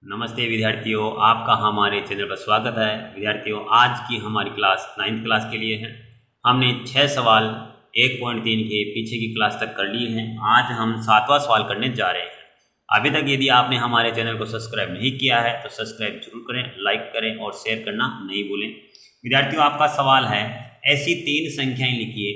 नमस्ते विद्यार्थियों, आपका हमारे चैनल पर स्वागत है। विद्यार्थियों, आज की हमारी क्लास 9th क्लास के लिए है। हमने 6 सवाल 1.3 के पीछे की क्लास तक कर लिए हैं। आज हम 7वां सवाल करने जा रहे हैं। अभी तक यदि आपने हमारे चैनल को सब्सक्राइब नहीं किया है तो सब्सक्राइब जरूर करें, लाइक करें और शेयर करना नहीं भूलें। विद्यार्थियों, आपका सवाल है, ऐसी 3 संख्याएँ लिखिए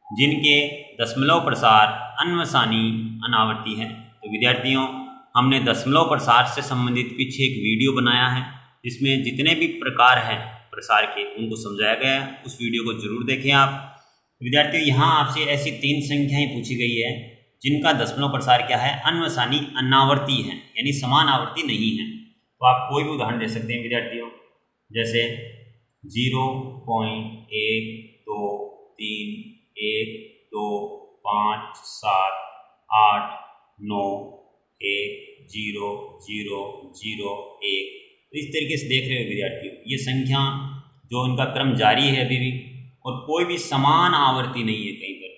जिनके दशमलव प्रसार अन्वसानी अनावर्ती है। तो विद्यार्थियों, हमने दशमलव प्रसार से संबंधित पीछे एक वीडियो बनाया है जिसमें जितने भी प्रकार हैं प्रसार के उनको समझाया गया है। उस वीडियो को जरूर देखें आप। विद्यार्थियों, यहाँ आपसे ऐसी 3 संख्याएं पूछी गई है जिनका दशमलव प्रसार क्या है, अन्वसानी अनावर्ती है, यानी समान आवर्ती नहीं है। तो आप कोई भी उदाहरण दे सकते हैं विद्यार्थियों, जैसे 0.1 2 3 1 2 5 7 8 9 1 0 0 0 1। तो इस तरीके से देख रहे हो विद्यार्थियों, ये संख्या जो इनका क्रम जारी है अभी भी, और कोई भी समान आवर्ती नहीं है कहीं पर।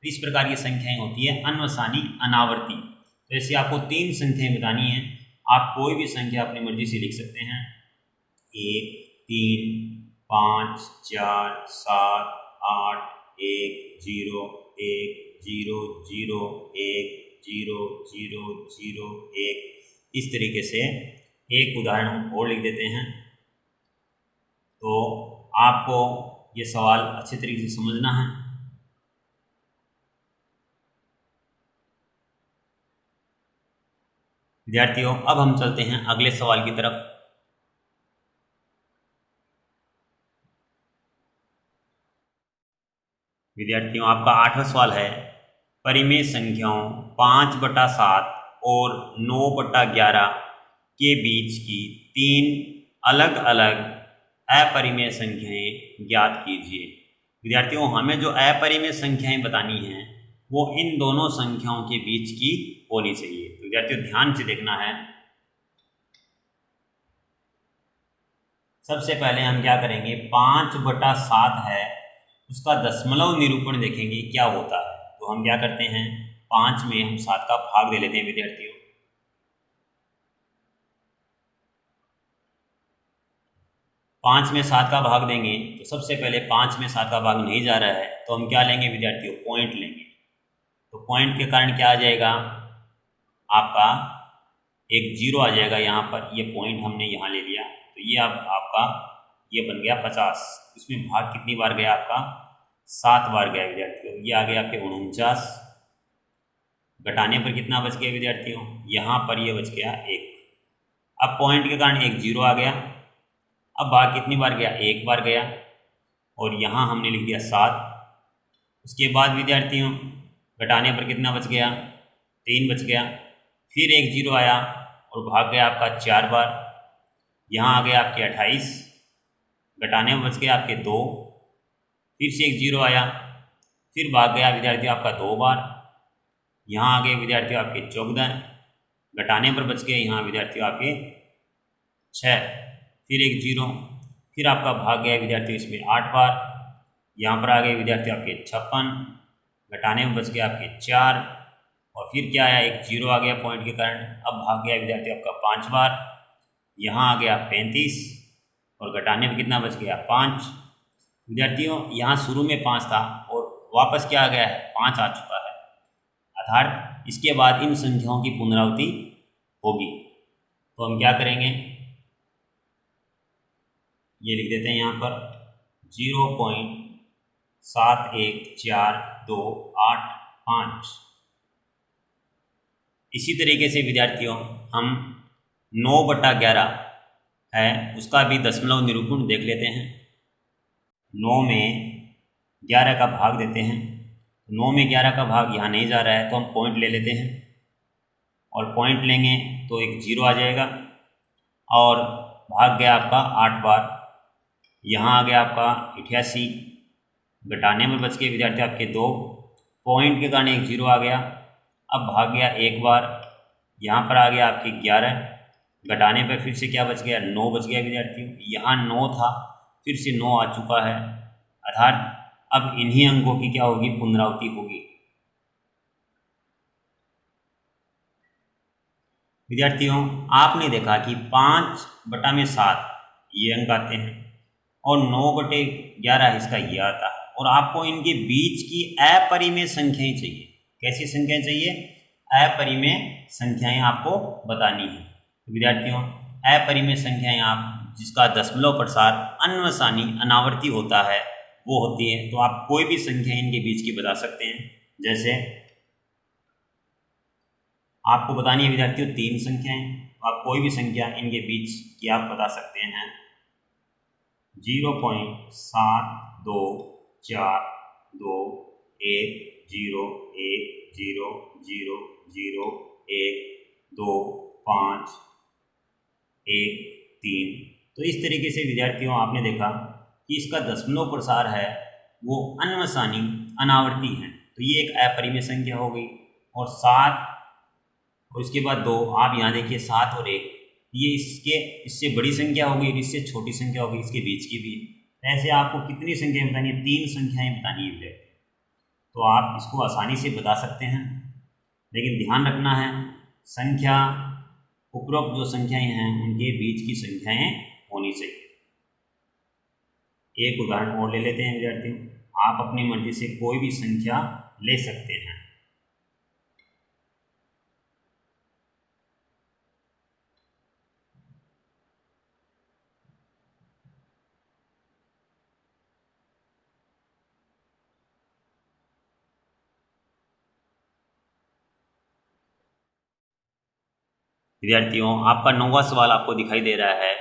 तो इस प्रकार की संख्याएं होती है अन्वसानी अनावर्ती। तो ऐसे आपको 3 संख्याएं बतानी है। आप कोई भी संख्या अपनी मर्जी से लिख सकते हैं, 1 3 5 4 7 8 1 0 1 0 0 1 0 0 0 1। इस तरीके से एक उदाहरण हम और लिख देते हैं। तो आपको ये सवाल अच्छे तरीके से समझना है। विद्यार्थियों, अब हम चलते हैं अगले सवाल की तरफ। विद्यार्थियों, आपका 8वां सवाल है, परिमेय संख्याओं 5/7 और 9/11 के बीच की 3 अलग अलग अपरिमेय संख्याएं ज्ञात कीजिए। विद्यार्थियों, हमें जो अपरिमेय संख्याएं बतानी हैं वो इन दोनों संख्याओं के बीच की होनी चाहिए। तो विद्यार्थियों, ध्यान से देखना है। सबसे पहले हम क्या करेंगे, 5/7 है, उसका दशमलव निरूपण देखेंगे क्या होता है। तो हम क्या करते हैं, 5 में हम 7 का भाग दे लेते हैं विद्यार्थियों। 5 में 7 का भाग देंगे तो सबसे पहले 5 में 7 का भाग नहीं जा रहा है, तो हम क्या लेंगे विद्यार्थियों, पॉइंट लेंगे। तो पॉइंट के कारण क्या आ जाएगा, आपका एक 0 आ जाएगा यहाँ पर। ये पॉइंट हमने यहाँ ले लिया, तो ये आपका ये बन गया 50। इसमें भाग कितनी बार गया, आपका 7 बार गया विद्यार्थियों। ये आ गया आपके 49। घटाने पर कितना बच गया विद्यार्थियों, यहाँ पर ये बच गया 1। अब पॉइंट के कारण एक 0 आ गया। अब भाग कितनी बार गया, 1 बार गया, और यहाँ हमने लिख दिया 7। उसके बाद विद्यार्थियों घटाने पर कितना बच गया, 3 बच गया। फिर एक 0 आया और भाग गया आपका 4 बार। यहाँ आ गया आपके 28। घटाने में बच गया आपके 2। फिर से एक 0 आया, फिर भाग गया विद्यार्थियों आपका 2 बार। यहाँ आ गए विद्यार्थियों आपके 14। घटाने पर बच गए यहाँ विद्यार्थियों आपके 6। फिर एक 0, फिर आपका भाग गया विद्यार्थियों इसमें 8 बार। यहाँ पर आ गए विद्यार्थियों आपके 56। घटाने में बच गया आपके 4, और फिर क्या आया, एक 0 आ गया पॉइंट के कारण। अब भाग गया विद्यार्थियों आपका 5 बार। यहाँ आ गया 35, और घटाने में कितना बच गया, 5। विद्यार्थियों, यहाँ शुरू में 5 था और वापस क्या आ गया है, 5 आ चुका है। अर्थात इसके बाद इन संख्याओं की पुनरावृत्ति होगी। तो हम क्या करेंगे, ये लिख देते हैं यहाँ पर 0.71428 इसी तरीके से विद्यार्थियों हम 9/11 है, उसका भी दशमलव निरूपण देख लेते हैं। 9 में 11 का भाग देते हैं। 9 में 11 का भाग यहाँ नहीं जा रहा है, तो हम पॉइंट ले लेते हैं, और पॉइंट लेंगे तो एक 0 आ जाएगा, और भाग गया आपका 8 बार। यहाँ आ गया आपका 88। घटाने में बच गए विद्यार्थी आपके 2। पॉइंट के कारण एक 0 आ गया। अब भाग गया 1 बार। यहाँ पर आ गया आपके 11। घटाने पर फिर से क्या बच गया, 9 बच गया विद्यार्थियों। यहाँ 9 था, फिर से 9 आ चुका है। अर्थात अब इन्हीं अंकों की क्या होगी, पुनरावृत्ति होगी। विद्यार्थियों आपने देखा कि 5/7 ये अंक आते हैं और 9/11 इसका ये आता है, और आपको इनके बीच की अपरिमेय संख्याएं चाहिए। कैसी संख्याएं चाहिए? अपरिमेय संख्याएं आपको बतानी है। तो विद्यार्थियों अपरिमेय संख्याएं आप जिसका दशमलव प्रसार अन्वसानी अनावर्ती होता है वो होती है। तो आप कोई भी संख्या इनके बीच की बता सकते हैं। जैसे आपको बतानी है विद्यार्थियों 3 संख्याएं, तो आप कोई भी संख्या इनके बीच की आप बता सकते हैं। 0.721010000012513। तो इस तरीके से विद्यार्थियों आपने देखा कि इसका दशमलव प्रसार है वो अन्वसानी अनावर्ती है। तो ये एक अपरिमेय संख्या हो गई। और 7 और इसके बाद 2, आप यहाँ देखिए 7 और 1, ये इससे बड़ी संख्या होगी, इससे छोटी संख्या होगी, इसके बीच की भी। ऐसे आपको कितनी संख्याएं बतानी है? 3 संख्याएं बतानी है। तो आप इसको आसानी से बता सकते हैं, लेकिन ध्यान रखना है संख्या उपरोक्त जो संख्याएं हैं उनके बीच की संख्याएं होनी चाहिए। एक उदाहरण और ले लेते हैं विद्यार्थियों, आप अपनी मर्जी से कोई भी संख्या ले सकते हैं। विद्यार्थियों आपका 9वां सवाल आपको दिखाई दे रहा है।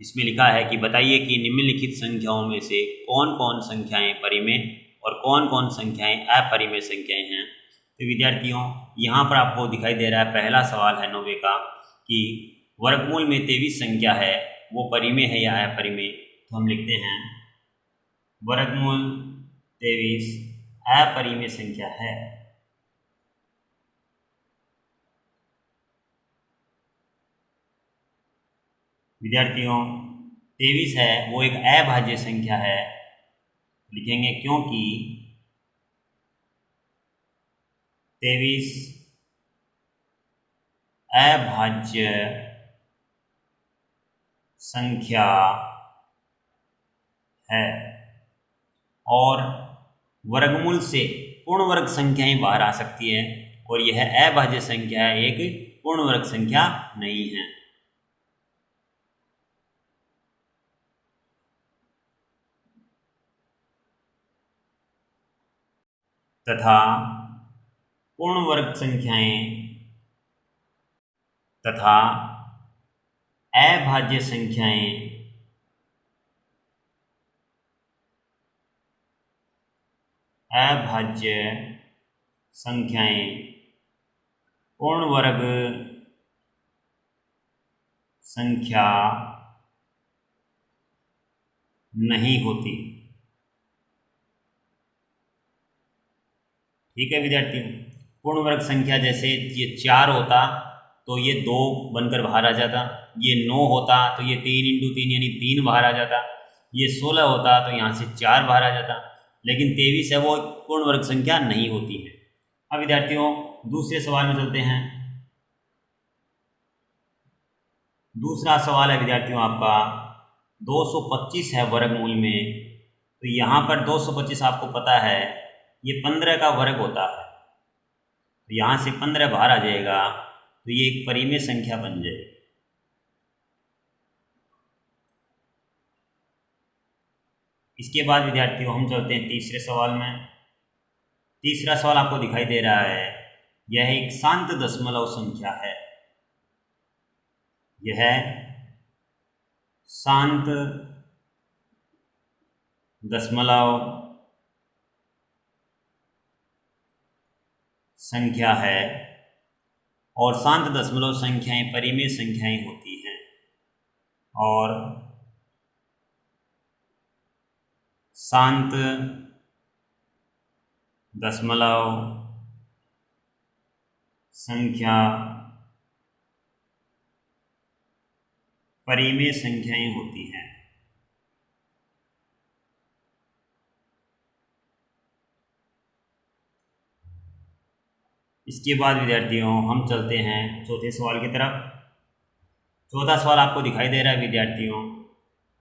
इसमें लिखा है कि बताइए कि निम्नलिखित संख्याओं में से कौन कौन संख्याएं परिमेय और कौन कौन संख्याएं अपरिमेय संख्याएं हैं। तो विद्यार्थियों यहाँ पर आपको दिखाई दे रहा है, पहला सवाल है 9वें का कि वर्गमूल में 23 संख्या है वो परिमेय है या अपरिमेय। तो हम लिखते हैं वर्गमूल 23 अपरिमेय संख्या है। विद्यार्थियों 23 है वो एक अभाज्य संख्या है, लिखेंगे क्योंकि 23 अभाज्य संख्या है और वर्गमूल से पूर्ण वर्ग संख्याएं बाहर आ सकती है, और यह अभाज्य संख्या एक पूर्ण वर्ग संख्या नहीं है। तथा पूर्ण वर्ग संख्याएं तथा अभाज्य संख्याएं अभाज्य संख्याएं पूर्ण वर्ग संख्या नहीं होती। ठीक है विद्यार्थियों, पूर्ण वर्ग संख्या जैसे ये 4 होता तो ये 2 बनकर बाहर आ जाता, ये 9 होता तो ये 3 × 3 यानी 3 बाहर आ जाता, ये 16 होता तो यहाँ से 4 बाहर आ जाता, लेकिन 23 है वो पूर्ण वर्ग संख्या नहीं होती है। अब विद्यार्थियों दूसरे सवाल में चलते हैं। दूसरा सवाल है विद्यार्थियों आपका 225 है वर्गमूल में। तो यहाँ पर 225 आपको पता है ये 15 का वर्ग होता है, तो यहाँ से 15 बाहर आ जाएगा तो ये एक परिमेय संख्या बन जाएगी। इसके बाद विद्यार्थियों हम चलते हैं तीसरे सवाल में। तीसरा सवाल आपको दिखाई दे रहा है, यह एक शांत दशमलव संख्या है। यह शांत दशमलव संख्या है और शांत दशमलव संख्याएं परिमेय संख्याएं होती हैं, और शांत दशमलव संख्या परिमेय संख्याएं होती हैं। इसके बाद विद्यार्थियों हम चलते हैं चौथे सवाल की तरफ। चौथा सवाल आपको दिखाई दे रहा है विद्यार्थियों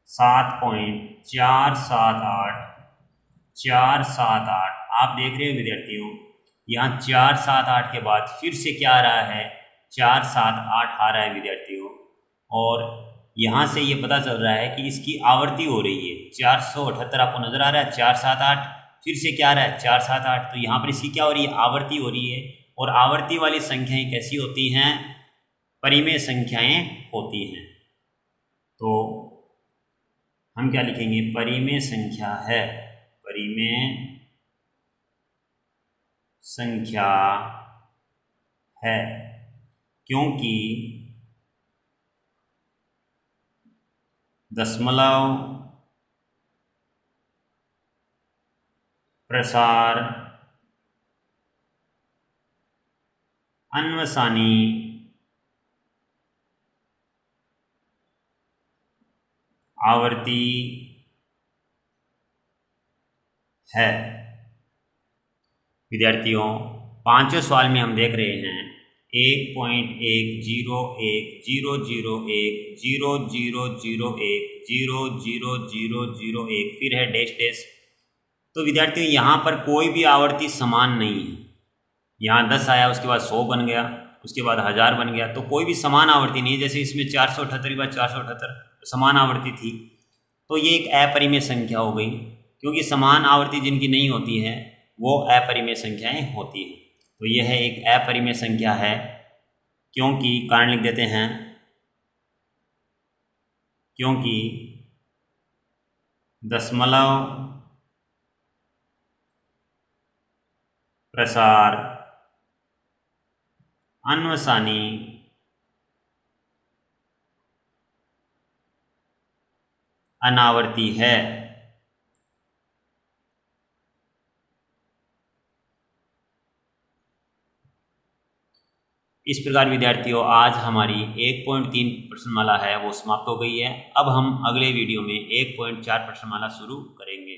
7.478 आप देख रहे हो विद्यार्थियों, यहाँ 478 के बाद फिर से क्या आ रहा है, 478 आ रहा है विद्यार्थियों। और यहाँ से ये पता चल रहा है कि इसकी आवर्ती हो रही है 478 आपको नज़र आ रहा है, 478 फिर से क्या आ रहा है 478, तो यहाँ पर इसकी क्या हो रही है, आवर्ती हो रही है। और आवर्ती वाली संख्याएं कैसी होती हैं, परिमेय संख्याएं होती हैं। तो हम क्या लिखेंगे, परिमेय संख्या है, परिमेय संख्या है, क्योंकि दशमलव, प्रसार, अन्वसानी, आवर्ती है। विद्यार्थियों पांचवें सवाल में हम देख रहे हैं 1.1010100010001 फिर है डैश डैश। तो विद्यार्थियों यहाँ पर कोई भी आवर्ती समान नहीं है। यहाँ 10 आया, उसके बाद 100 बन गया, उसके बाद 1000 बन गया, तो कोई भी समान आवर्ती नहीं है। जैसे इसमें 478 के बाद 478 समान आवर्ती थी, तो ये एक अपरिमेय संख्या हो गई, क्योंकि समान आवर्ती जिनकी नहीं होती है वो अपरिमेय संख्याएं होती हैं। तो यह है एक अपरिमेय संख्या है, क्योंकि कारण लिख देते हैं, क्योंकि दशमलव, प्रसार, अन्वसानी, अनावर्ती है। इस प्रकार विद्यार्थियों आज हमारी 1.3 प्रश्नमाला है वो समाप्त हो गई है। अब हम अगले वीडियो में 1.4 प्रश्नमाला शुरू करेंगे।